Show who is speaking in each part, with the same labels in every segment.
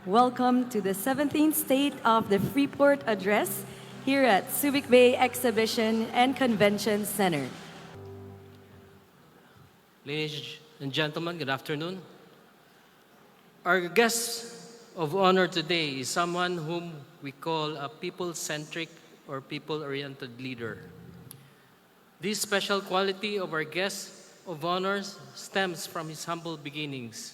Speaker 1: Welcome to the 17th State of the Freeport Address here at Subic Bay Exhibition and Convention Center.
Speaker 2: Ladies and gentlemen, good afternoon. Our guest of honor today is someone whom we call a people-centric or people-oriented leader. This special quality of our guest of honor stems from his humble beginnings.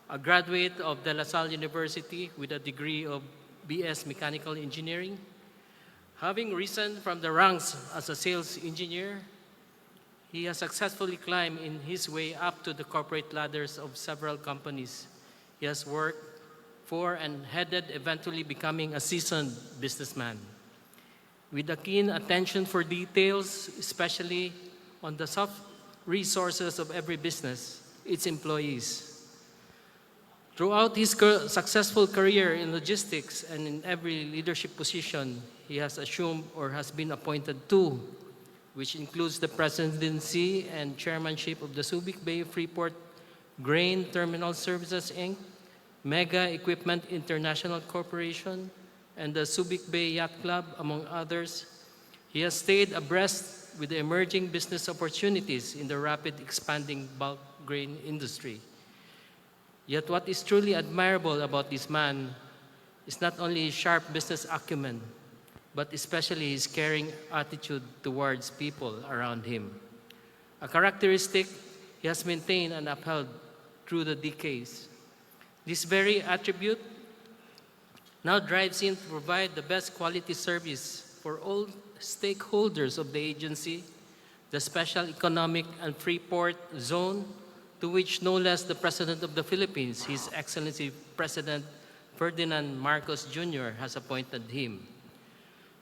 Speaker 2: A graduate of De La Salle University with a degree of BS Mechanical Engineering, having risen from the ranks as a sales engineer, he has successfully climbed in his way up to the corporate ladders of several companies he has worked for and headed, eventually becoming a seasoned businessman. With a keen attention for details, especially on the soft resources of every business, its employees. Throughout his successful career in logistics and in every leadership position he has assumed or has been appointed to, which includes the presidency and chairmanship of the Subic Bay Freeport Grain Terminal Services, Inc., Mega Equipment International Corporation, and the Subic Bay Yacht Club, among others, he has stayed abreast with the emerging business opportunities in the rapid expanding bulk grain industry. Yet what is truly admirable about this man is not only his sharp business acumen, but especially his caring attitude towards people around him. A characteristic he has maintained and upheld through the decades. This very attribute now drives him to provide the best quality service for all stakeholders of the agency, the Special Economic and Freeport Zone, to which no less the President of the Philippines, His Excellency President Ferdinand Marcos Jr. has appointed him.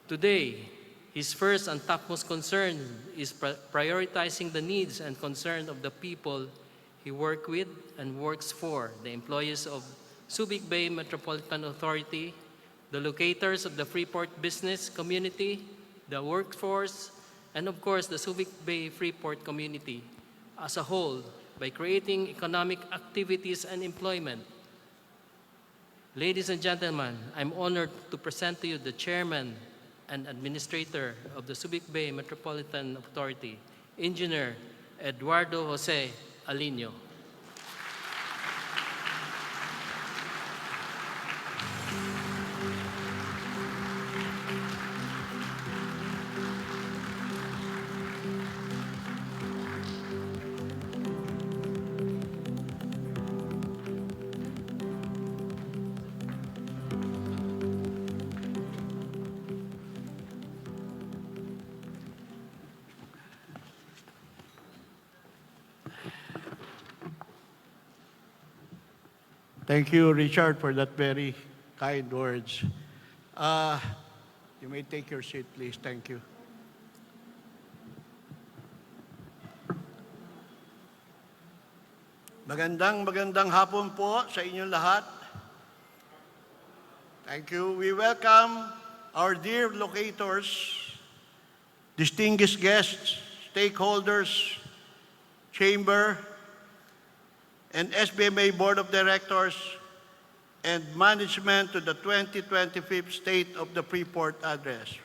Speaker 2: Today, his first and topmost concern is prioritizing the needs and concerns of the people he works with and works for, the employees of Subic Bay Metropolitan Authority, the locators of the Freeport business community, the workforce, and of course the Subic Bay Freeport community as a whole, by creating economic activities and employment. Ladies and gentlemen, I'm honored to present to you the Chairman and Administrator of the Subic Bay Metropolitan Authority, Engineer Eduardo Jose Aliño.
Speaker 3: Thank you, Richard, for that very kind words. You may take your seat, please. Thank you. Magandang hapon po sa inyong lahat. Thank you. We welcome our dear locators, distinguished guests, stakeholders, chamber, and SBMA Board of Directors and management to the 2025 State of the Freeport Address.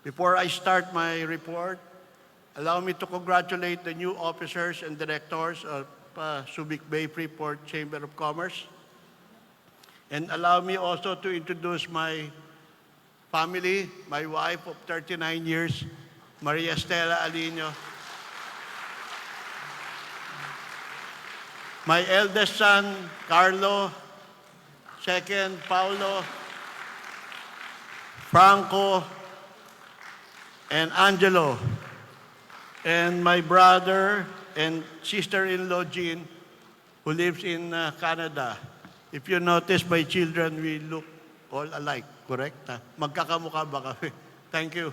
Speaker 3: Before I start my report, allow me to congratulate the new officers and directors of Subic Bay Freeport Chamber of Commerce. And allow me also to introduce my family, my wife of 39 years, Maria Estela Aliño. My eldest son, Carlo, second, Paulo, Franco, and Angelo, and my brother and sister-in-law, Jean, who lives in Canada. If you notice, my children, we look all alike, correct? Magkakamukha ba kami? Thank you.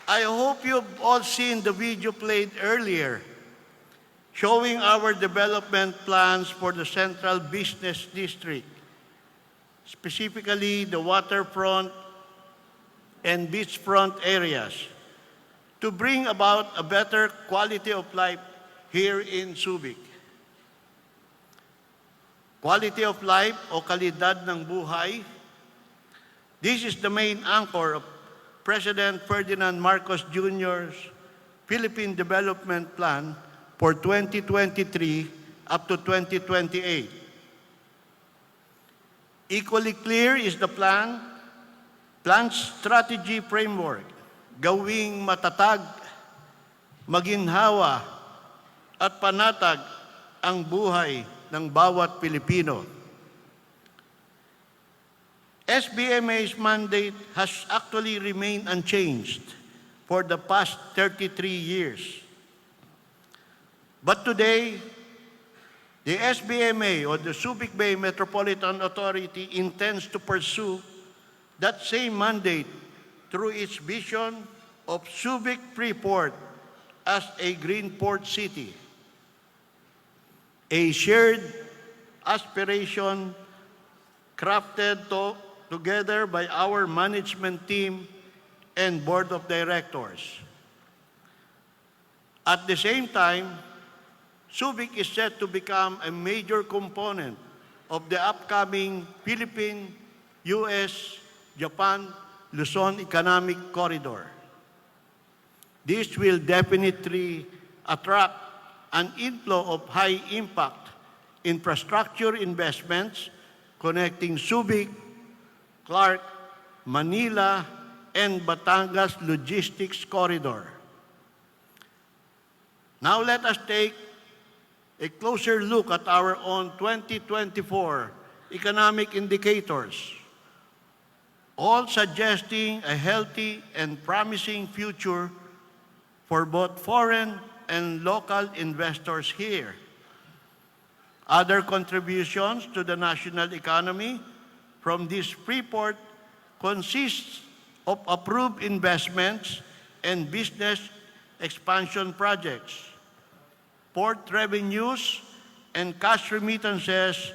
Speaker 3: I hope you've all seen the video played earlier showing our development plans for the Central Business District, specifically the waterfront and beachfront areas, to bring about a better quality of life here in Subic. quality of life o kalidad ng buhay. This is the main anchor of President Ferdinand Marcos Jr.'s Philippine Development Plan for 2023 up to 2028. Equally clear is the plan's strategy framework, gawing matatag, maginhawa, at panatag ang buhay ng bawat Pilipino. SBMA's mandate has actually remained unchanged for the past 33 years. But today, the SBMA, or the Subic Bay Metropolitan Authority, intends to pursue that same mandate through its vision of Subic Freeport as a green port city, a shared aspiration crafted together by our management team and board of directors. At the same time, Subic is set to become a major component of the upcoming Philippine, U.S., Japan, Luzon Economic Corridor. This will definitely attract an inflow of high-impact infrastructure investments connecting Subic, Clark, Manila, and Batangas Logistics Corridor. Now let us take a closer look at our own 2024 economic indicators, all suggesting a healthy and promising future for both foreign and local investors here. Other contributions to the national economy from this Freeport consists of approved investments and business expansion projects, port revenues, and cash remittances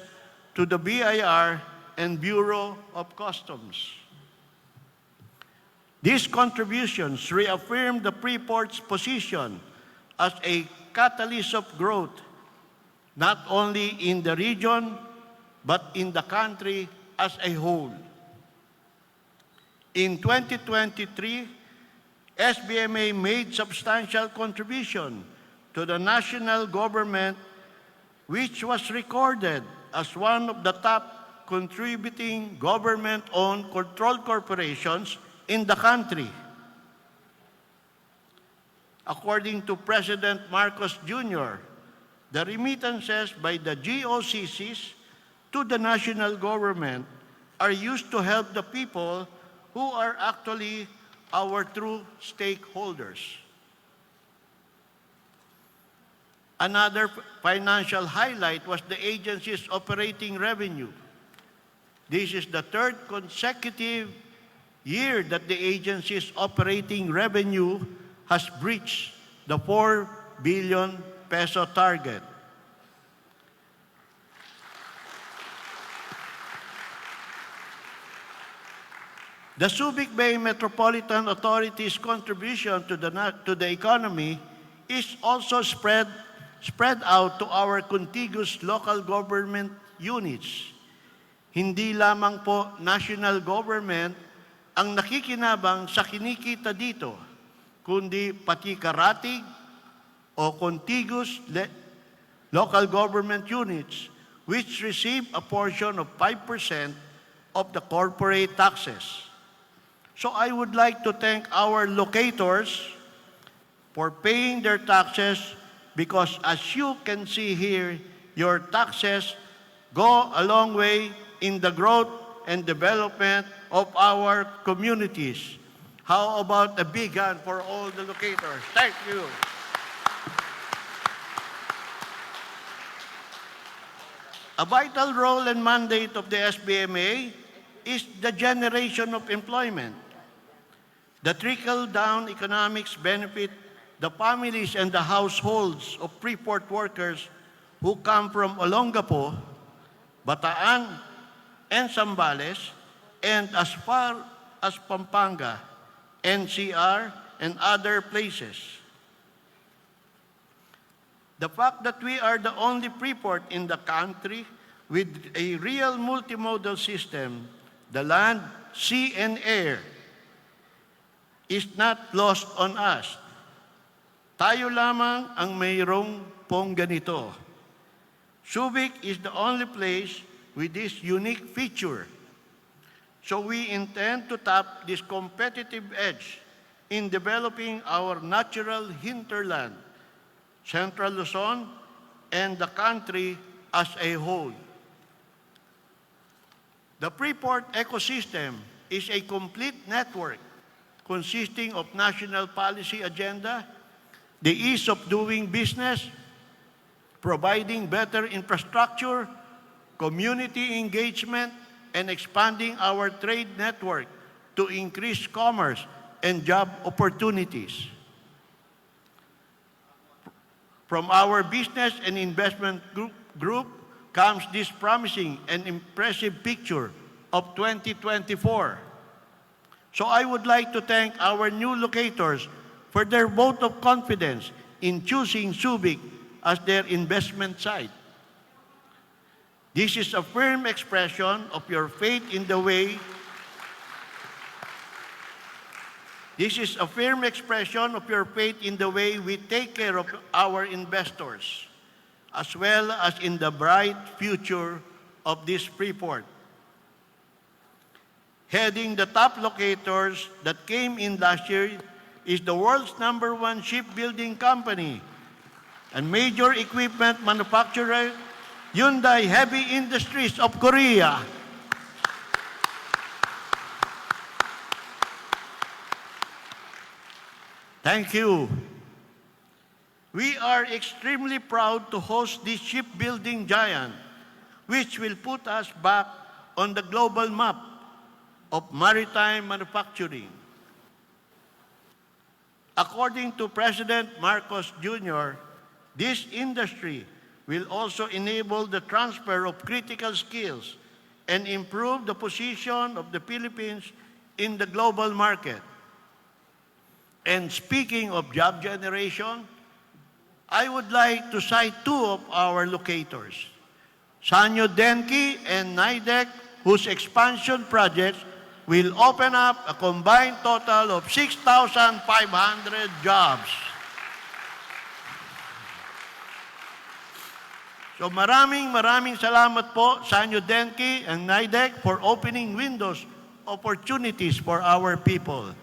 Speaker 3: to the BIR and Bureau of Customs. These contributions reaffirm the Freeport's position as a catalyst of growth, not only in the region, but in the country as a whole. In 2023, SBMA made substantial contribution to the national government, which was recorded as one of the top contributing government-owned controlled corporations in the country. According to President Marcos Jr., the remittances by the GOCCs to the national government are used to help the people who are actually our true stakeholders. Another financial highlight was the agency's operating revenue. This is the third consecutive year that the agency's operating revenue has breached the 4 billion peso target. The Subic Bay Metropolitan Authority's contribution to the economy is also spread out to our contiguous local government units. Hindi lamang po national government ang nakikinabang sa kinikita dito, kundi pati karatig o contiguous local government units which receive a portion of 5% of the corporate taxes. So I would like to thank our locators for paying their taxes, because as you can see here, your taxes go a long way in the growth and development of our communities. How about a big hand for all the locators? Thank you. A vital role and mandate of the SBMA is the generation of employment. The trickle-down economics benefit the families and the households of Freeport workers who come from Olongapo, Bataan, and Zambales, and as far as Pampanga, NCR, and other places. The fact that we are the only Freeport in the country With a real multimodal system, the land, sea, and air is not lost on us. Tayo lamang ang mayroong pong ganito. Subic is the only place with this unique feature. So we intend to tap this competitive edge in developing our natural hinterland, Central Luzon, and the country as a whole. The Freeport ecosystem is a complete network consisting of national policy agenda, the ease of doing business, providing better infrastructure, community engagement, and expanding our trade network to increase commerce and job opportunities. From our business and investment group comes this promising and impressive picture of 2024. So I would like to thank our new locators for their vote of confidence in choosing Subic as their investment site. This is a firm expression of your faith in the way we take care of our investors, as well as in the bright future of this Freeport. Heading the top locators that came in last year is the world's #1 shipbuilding company and major equipment manufacturer, Hyundai Heavy Industries of Korea. Thank you. We are extremely proud to host this shipbuilding giant, which will put us back on the global map of maritime manufacturing. According to President Marcos Jr., this industry will also enable the transfer of critical skills and improve the position of the Philippines in the global market. And speaking of job generation, I would like to cite two of our locators, Sanyo Denki and NIDEC, whose expansion projects will open up a combined total of 6,500 jobs. So maraming salamat po, Sanyo Denki and NIDEC, for opening windows opportunities for our people.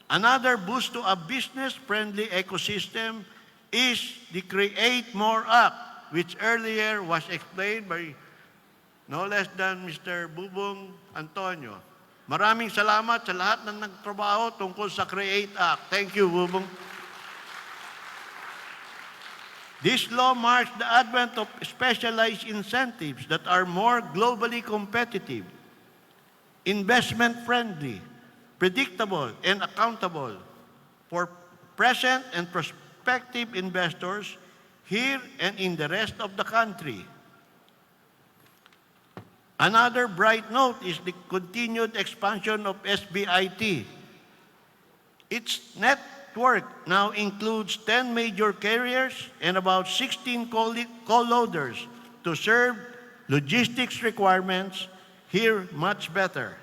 Speaker 3: Another boost to a business-friendly ecosystem is the Create More Act, which earlier was explained by no less than Mr. Bubong Antonio. Maraming salamat sa lahat ng nagtrabaho tungkol sa Create Act. Thank you, Bubong. This law marks the advent of specialized incentives that are more globally competitive, investment-friendly, predictable, and accountable for present and prospective investors here and in the rest of the country. Another bright note is the continued expansion of SBIT. Its network now includes 10 major carriers and about 16 co-loaders to serve logistics requirements here much better.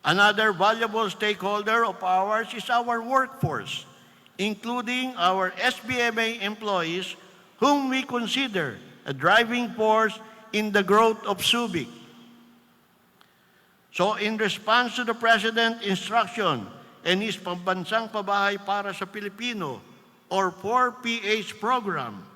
Speaker 3: Another valuable stakeholder of ours is our workforce, including our SBMA employees, whom we consider a driving force in the growth of Subic. So in response to the President's instruction and his Pambansang Pabahay para sa Pilipino, or 4PH program,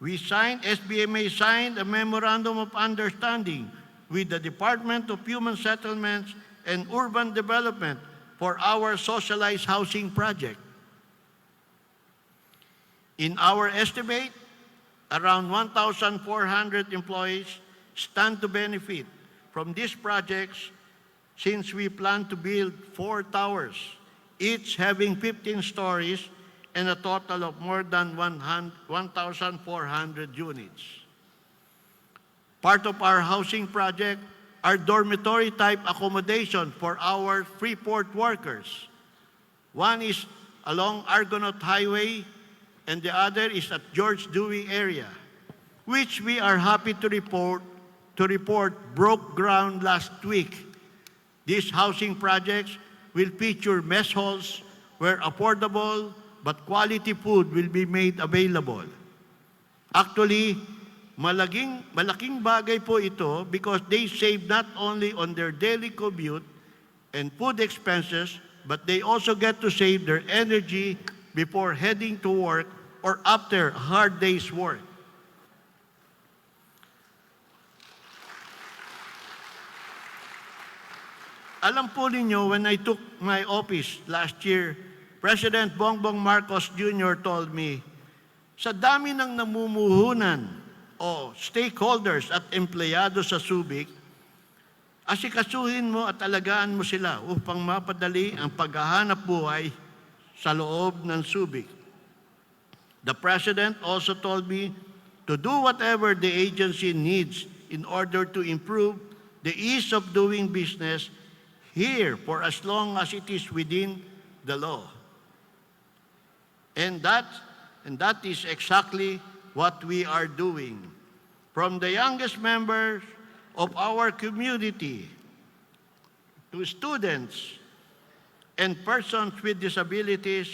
Speaker 3: SBMA signed a Memorandum of Understanding with the Department of Human Settlements and Urban Development for our socialized housing project. In our estimate, around 1,400 employees stand to benefit from these projects, since we plan to build 4 towers, each having 15 stories and a total of more than 1,400 units. Part of our housing project are dormitory-type accommodation for our Freeport workers. One is along Argonaut Highway and the other is at George Dewey area, which we are happy to report broke ground last week. These housing projects will feature mess halls where affordable but quality food will be made available. Actually, malaking bagay po ito because they save not only on their daily commute and food expenses, but they also get to save their energy before heading to work or after a hard day's work. Alam po ninyo, when I took my office last year, President Bongbong Marcos Jr. told me, sa dami ng namumuhunan o stakeholders at empleyado sa Subic, asikasuhin mo at alagaan mo sila upang mapadali ang paghahanap buhay sa loob ng Subic. The President also told me to do whatever the agency needs in order to improve the ease of doing business here for as long as it is within the law. And that is exactly what we are doing. From the youngest members of our community to students and persons with disabilities,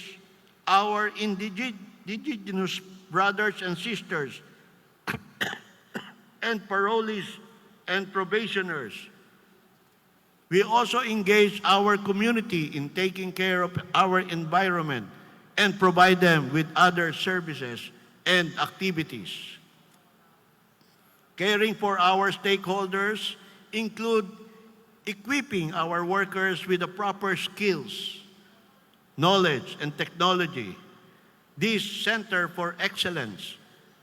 Speaker 3: our indigenous brothers and sisters, and parolees and probationers. We also engage our community in taking care of our environment and provide them with other services and activities. Caring for our stakeholders include equipping our workers with the proper skills, knowledge, and technology. This Center for Excellence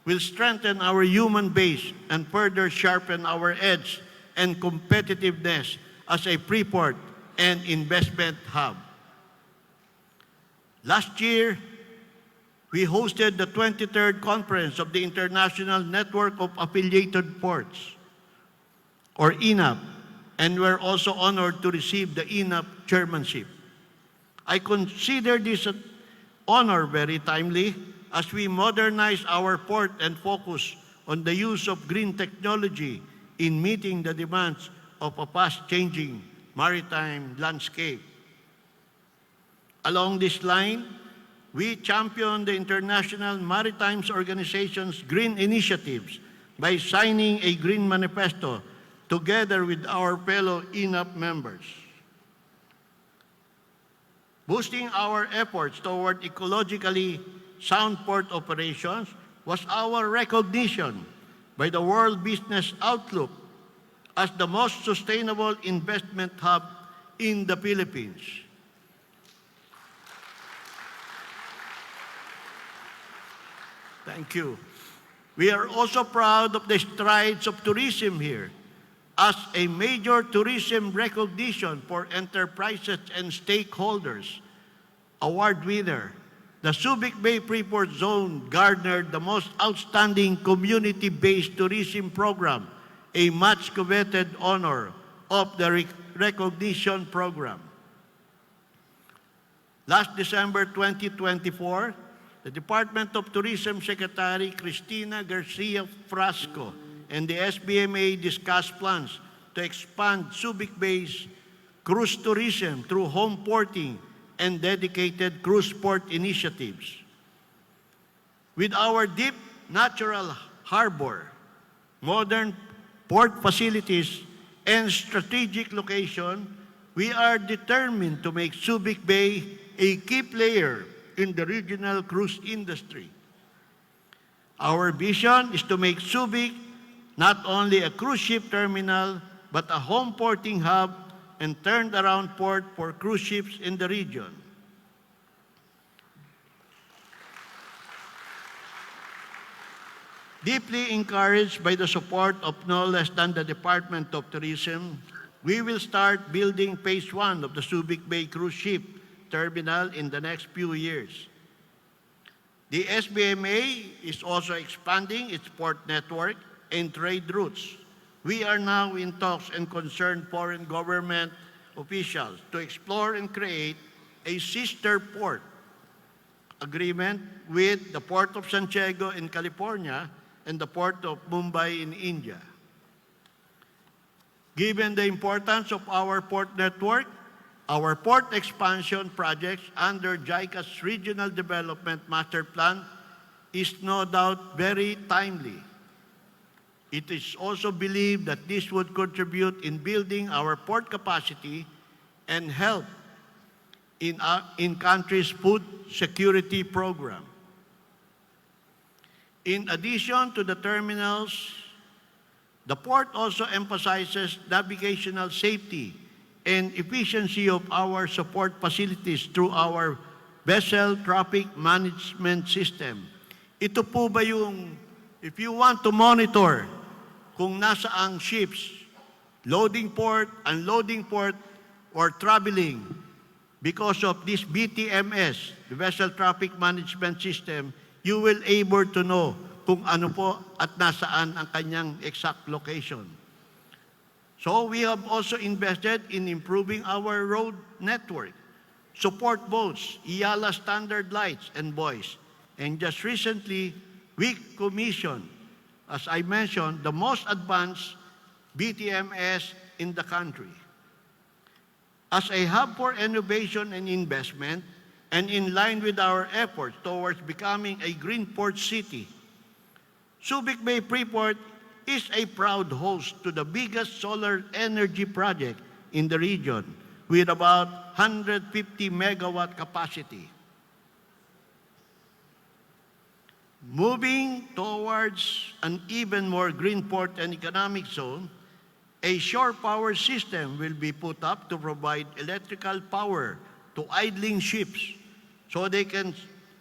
Speaker 3: will strengthen our human base and further sharpen our edge and competitiveness as a Freeport and investment hub. Last year, we hosted the 23rd Conference of the International Network of Affiliated Ports, or INAP, and we're also honored to receive the INAP chairmanship. I consider this an honor very timely as we modernize our port and focus on the use of green technology in meeting the demands of a fast-changing maritime landscape. Along this line, we champion the International Maritime Organization's green initiatives by signing a green manifesto together with our fellow INAP members. Boosting our efforts toward ecologically sound port operations was our recognition by the World Business Outlook as the most sustainable investment hub in the Philippines. Thank you. We are also proud of the strides of tourism here. As a major tourism recognition for enterprises and stakeholders, award winner, the Subic Bay Freeport Zone garnered the most outstanding community-based tourism program, a much coveted honor of the recognition program. Last December 2024, the Department of Tourism Secretary Cristina Garcia Frasco and the SBMA discussed plans to expand Subic Bay's cruise tourism through home porting and dedicated cruise port initiatives. With our deep natural harbor, modern port facilities, and strategic location, we are determined to make Subic Bay a key player in the regional cruise industry. Our vision is to make Subic not only a cruise ship terminal, but a home porting hub and turned around port for cruise ships in the region. Deeply encouraged by the support of no less than the Department of Tourism, we will start building phase 1 of the Subic Bay cruise ship terminal in the next few years. The SBMA is also expanding its port network and trade routes. We are now in talks and concerned foreign government officials to explore and create a sister port agreement with the Port of Santiago in California and the Port of Mumbai in India. Given the importance of our port network, our port expansion projects under JICA's Regional Development Master Plan is no doubt very timely. It is also believed that this would contribute in building our port capacity and help in country's food security program. In addition to the terminals, the port also emphasizes navigational safety and efficiency of our support facilities through our vessel traffic management system. Ito po ba yung, if you want to monitor kung nasaang ships, loading port, unloading port, or traveling, because of this BTMS, the Vessel Traffic Management System, you will able to know kung ano po at nasaan ang kanyang exact location. So we have also invested in improving our road network, support boats, IALA standard lights and buoys. And just recently, we commissioned, as I mentioned, the most advanced BTMS in the country. As a hub for innovation and investment, and in line with our efforts towards becoming a green port city, Subic Bay Freeport is a proud host to the biggest solar energy project in the region with about 150 megawatt capacity. Moving towards an even more green port and economic zone, a shore power system will be put up to provide electrical power to idling ships so they can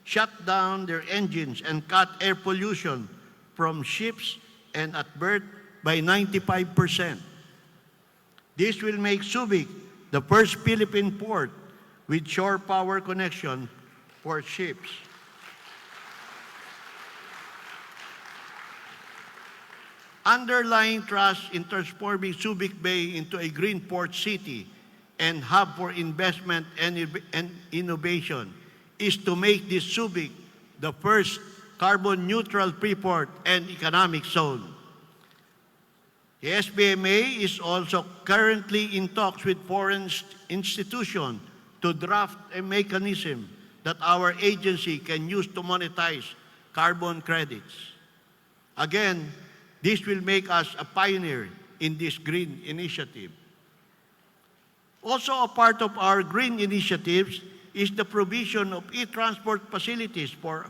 Speaker 3: shut down their engines and cut air pollution from ships and at berth by 95%. This will make Subic the first Philippine port with shore power connection for ships. Underlying trust in transforming Subic Bay into a green port city and hub for investment and innovation is to make this Subic the first carbon-neutral freeport and economic zone. The SBMA is also currently in talks with foreign institutions to draft a mechanism that our agency can use to monetize carbon credits. Again, this will make us a pioneer in this green initiative. Also a part of our green initiatives is the provision of e-transport facilities for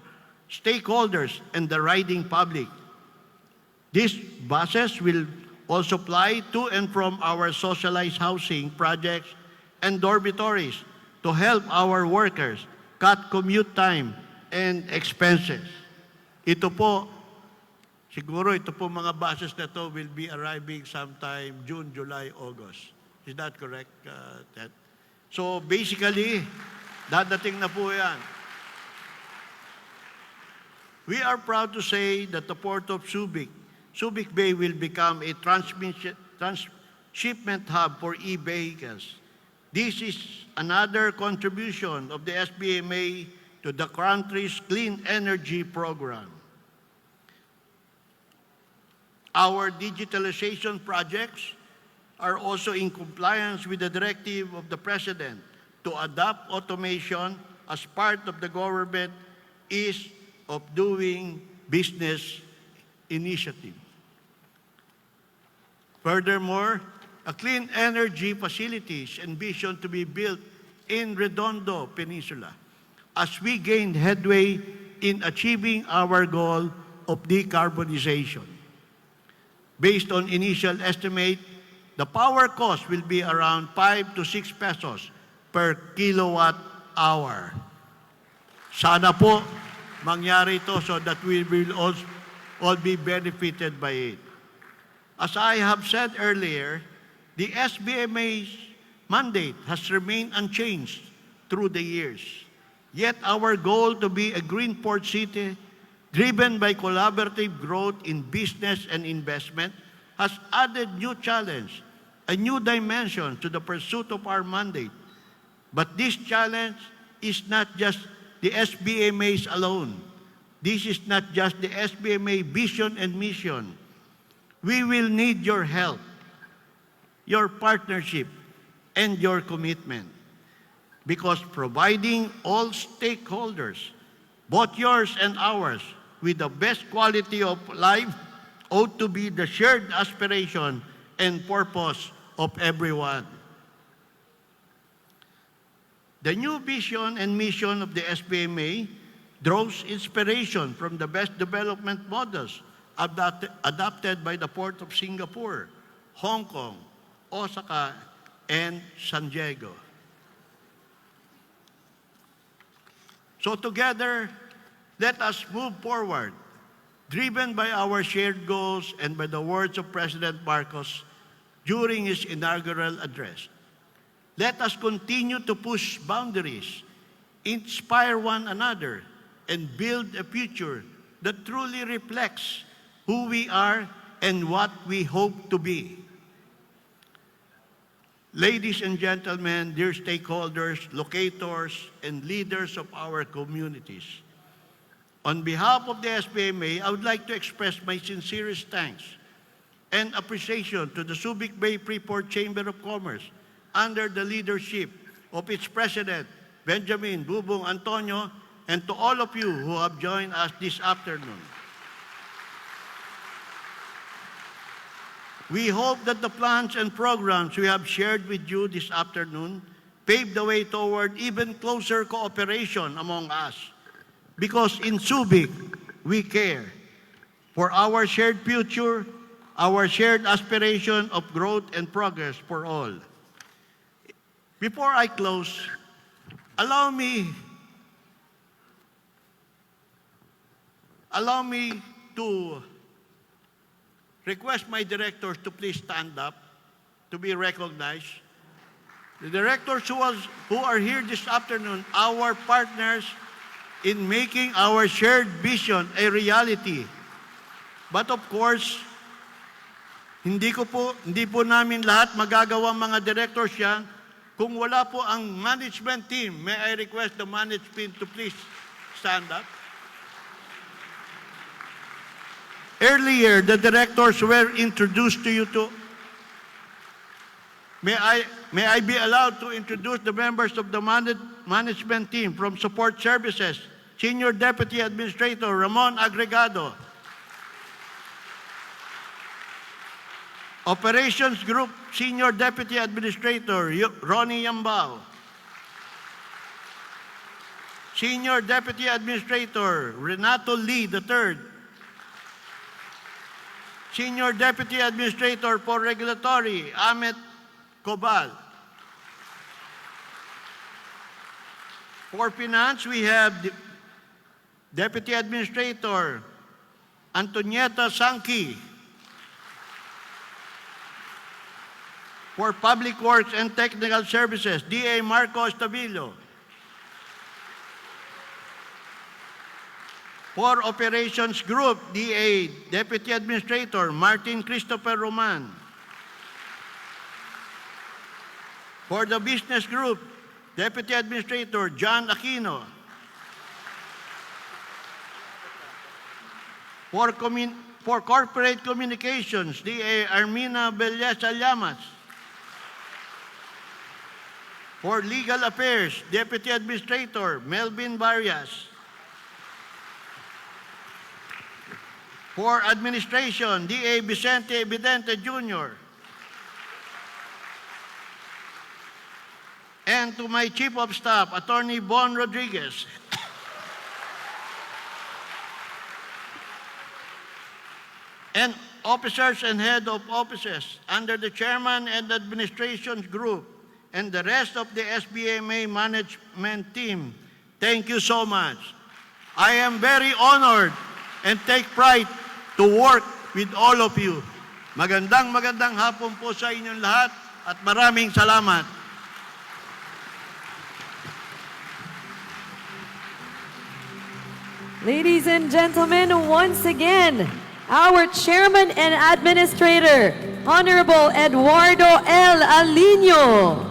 Speaker 3: stakeholders and the riding public. These buses will also fly to and from our socialized housing projects and dormitories to help our workers cut commute time and expenses. Ito po, siguro ito po mga buses na to will be arriving sometime June, July, August. Is that correct, Ted? So basically, dadating na po yan. We are proud to say that the Port of Subic Bay will become a transshipment hub for e-vehicles. This is another contribution of the SBMA to the country's clean energy program. Our digitalization projects are also in compliance with the directive of the President to adopt automation as part of the government ease of doing business initiative. Furthermore, a clean energy facilities envisioned to be built in Redondo Peninsula as we gain headway in achieving our goal of decarbonization. Based on initial estimate, the power cost will be around 5 to 6 pesos per kilowatt hour. Sana po mangyari ito so that we will all be benefited by it. As I have said earlier, the SBMA's mandate has remained unchanged through the years. Yet our goal to be a green port city driven by collaborative growth in business and investment has added new challenge, a new dimension to the pursuit of our mandate. But this challenge is not just the SBMAs alone. This is not just the SBMA vision and mission. We will need your help, your partnership, and your commitment. Because providing all stakeholders, both yours and ours, with the best quality of life ought to be the shared aspiration and purpose of everyone. The new vision and mission of the SBMA draws inspiration from the best development models adopted by the Port of Singapore, Hong Kong, Osaka, and San Diego. So together, let us move forward, driven by our shared goals and by the words of President Marcos during his inaugural address. Let us continue to push boundaries, inspire one another, and build a future that truly reflects who we are and what we hope to be. Ladies and gentlemen, dear stakeholders, locators, and leaders of our communities, on behalf of the SBMA, I would like to express my sincerest thanks and appreciation to the Subic Bay Freeport Chamber of Commerce under the leadership of its President, Benjamin Bubong Antonio, and to all of you who have joined us this afternoon. We hope that the plans and programs we have shared with you this afternoon pave the way toward even closer cooperation among us. Because in Subic, we care for our shared future, our shared aspiration of growth and progress for all. Before I close, allow me to request my directors to please stand up to be recognized. The directors who are here this afternoon, our partners in making our shared vision a reality. But of course, hindi po namin lahat magagawa mga directors yan kung wala po ang management team. May I request the management to please stand up? Earlier, the directors were introduced to you to. May I be allowed to introduce the members of the management team from Support Services, Senior Deputy Administrator Ramon Agregado, Operations Group Senior Deputy Administrator Ronnie Yambao, Senior Deputy Administrator Renato Lee III, Senior Deputy Administrator for Regulatory, Ahmet Cobal. For Finance, we have Deputy Administrator Antonieta Sanki. For Public Works and Technical Services, DA Marco Estavillo. For Operations Group, DA Deputy Administrator Martin Christopher Roman. For the Business Group, Deputy Administrator John Aquino. For Corporate Communications, DA Armina Belleza Llamas. For Legal Affairs, Deputy Administrator Melvin Varias. For Administration, DA Vicente Evidente Jr. And to my Chief of Staff, Attorney Bon Rodriguez. And officers and head of offices under the Chairman and Administration Group and the rest of the SBMA management team, thank you so much. I am very honored and take pride to work with all of you. Magandang hapon po sa inyong lahat at maraming salamat.
Speaker 1: Ladies and gentlemen, once again, our Chairman and Administrator, Honorable Eduardo L. Aliño.